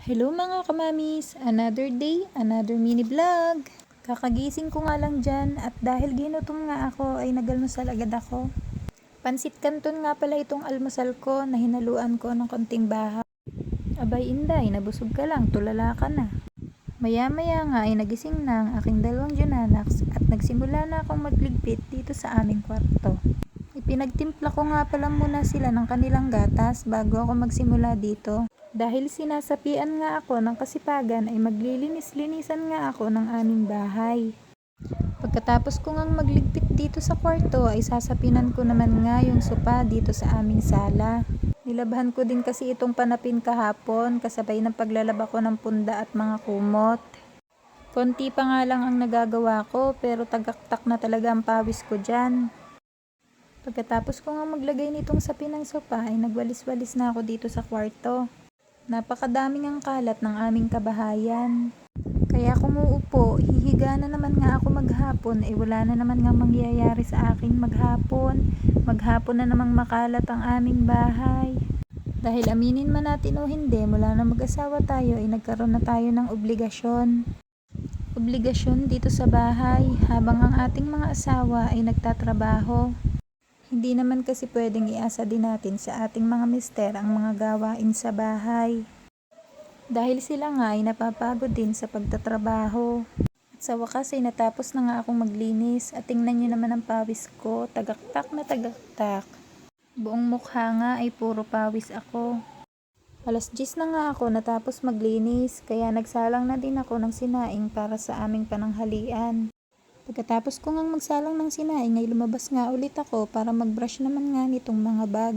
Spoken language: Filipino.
Hello mga kamamis! Another day, another mini vlog! Kakagising ko nga lang dyan at dahil ginutom nga ako ay nagalmusal agad ako. Pansit Canton nga pala itong almusal ko na hinaluan ko ng konting bahaw. Abay Inday, nabusog ka lang, tulala ka na. Maya-maya nga ay nagising na ang aking dalawang Junanax at nagsimula na akong magligpit dito sa aming kwarto. Ipinagtimpla ko nga pala muna sila ng kanilang gatas bago ako magsimula dito. Dahil sinasapian nga ako ng kasipagan ay maglilinis-linisan nga ako ng aming bahay. Pagkatapos ko ngang magligpit dito sa kwarto ay sasapinan ko naman nga yung sopa dito sa aming sala. Nilabhan ko din kasi itong panapin kahapon kasabay ng paglalaba ko ng punda at mga kumot. Konti pa nga lang ang nagagawa ko pero tagaktak na talaga ang pawis ko dyan. Pagkatapos ko nga maglagay nitong sapin ng sopa ay nagwalis-walis na ako dito sa kwarto. Napakadaming ang kalat ng aming kabahayan. Kaya kung uupo, hihiga na naman nga ako maghapon, wala na naman nga mangyayari sa akin maghapon. Maghapon na namang makalat ang aming bahay. Dahil aminin man natin o hindi, mula na mag-asawa tayo ay nagkaroon na tayo ng obligasyon. Obligasyon dito sa bahay habang ang ating mga asawa ay nagtatrabaho. Hindi naman kasi pwedeng iasa din natin sa ating mga mister ang mga gawain sa bahay. Dahil sila nga ay napapagod din sa pagtatrabaho. At sa wakas ay natapos na nga akong maglinis at tingnan nyo naman ang pawis ko, tagaktak na tagaktak. Buong mukha nga ay puro pawis ako. Alas 10 na nga ako natapos maglinis kaya nagsalang na din ako ng sinaing para sa aming pananghalian. Pagkatapos ko ngang magsalang ng sinaing ay lumabas nga ulit ako para magbrush naman nga nitong mga bag.